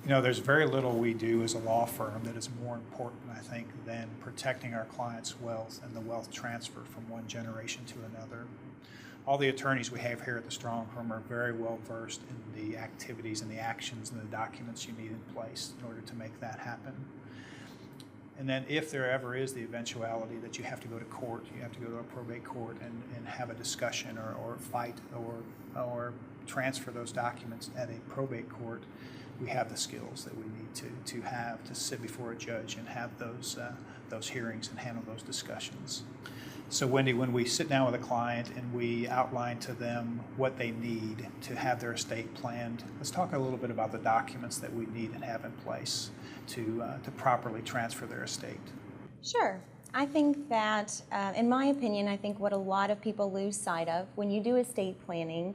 You know, there's very little we do as a law firm that is more important, I think, than protecting our clients' wealth and the wealth transfer from one generation to another. All the attorneys we have here at the Strong Firm are very well versed in the activities and the actions and the documents you need in place in order to make that happen. And then if there ever is the eventuality that you have to go to court, you have to go to a probate court and have a discussion or fight or transfer those documents at a probate court, we have the skills that we need to have to sit before a judge and have those hearings and handle those discussions. So Wendy, when we sit down with a client and we outline to them what they need to have their estate planned, let's talk a little bit about the documents that we need and have in place to properly transfer their estate. Sure. I think that, in my opinion, I think what a lot of people lose sight of when you do estate planning,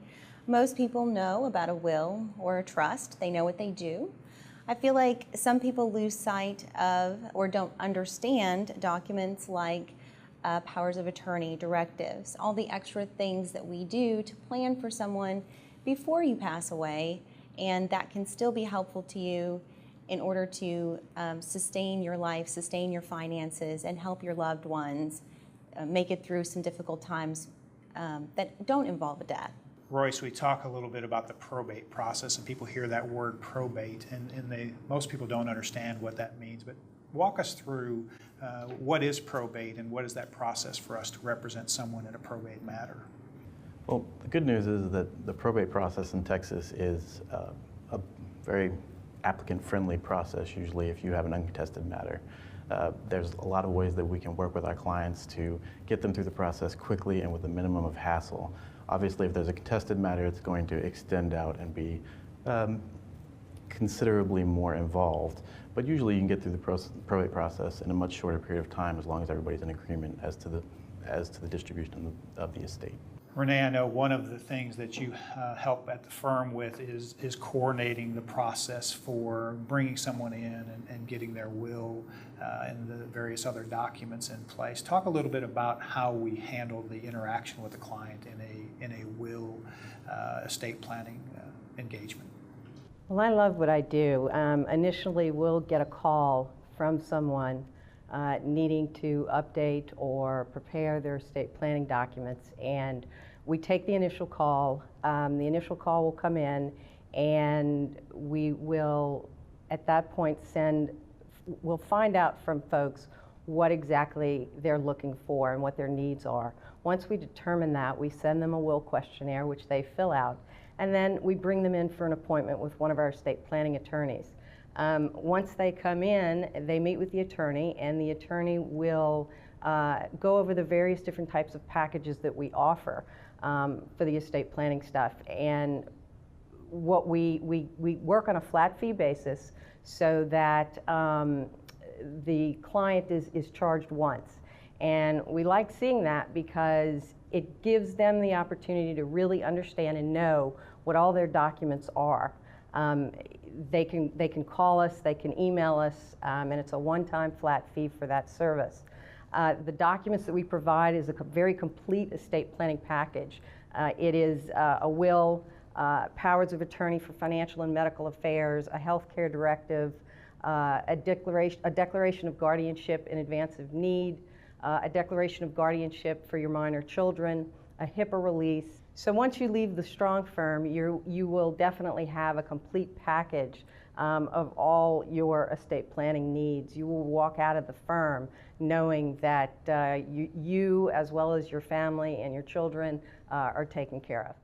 most people know about a will or a trust. They know what they do. I feel like some people lose sight of or don't understand documents like powers of attorney, directives, all the extra things that we do to plan for someone before you pass away, and that can still be helpful to you in order to sustain your life, sustain your finances, and help your loved ones make it through some difficult times that don't involve a death. Royce, we talk a little bit about the probate process, and people hear that word probate, and most people don't understand what that means. But walk us through what is probate and what is that process for us to represent someone in a probate matter? Well, the good news is that the probate process in Texas is a very applicant-friendly process, usually if you have an uncontested matter. There's a lot of ways that we can work with our clients to get them through the process quickly and with a minimum of hassle. Obviously, if there's a contested matter, it's going to extend out and be considerably more involved. But usually you can get through the probate process in a much shorter period of time as long as everybody's in agreement as to the distribution of the estate. Renee, I know one of the things that you help at the firm with is coordinating the process for bringing someone in and getting their will and the various other documents in place. Talk a little bit about how we handle the interaction with the client in a will estate planning engagement. Well, I love what I do. Initially, we'll get a call from someone needing to update or prepare their estate planning documents, and we take the initial call. The initial call will come in, and we will, at that point, we'll find out from folks what exactly they're looking for and what their needs are. Once we determine that, we send them a will questionnaire, which they fill out, and then we bring them in for an appointment with one of our estate planning attorneys. Once they come in, they meet with the attorney, and the attorney will go over the various different types of packages that we offer for the estate planning stuff. And what we work on a flat fee basis so that the client is charged once. And we like seeing that because it gives them the opportunity to really understand and know what all their documents are. They can call us, they can email us, and it's a one-time flat fee for that service. The documents that we provide is a very complete estate planning package. It is a will, powers of attorney for financial and medical affairs, a healthcare directive, a declaration of guardianship in advance of need, a declaration of guardianship for your minor children, a HIPAA release. So once you leave the Strong Firm, you will definitely have a complete package of all your estate planning needs. You will walk out of the firm knowing that you as well as your family and your children are taken care of.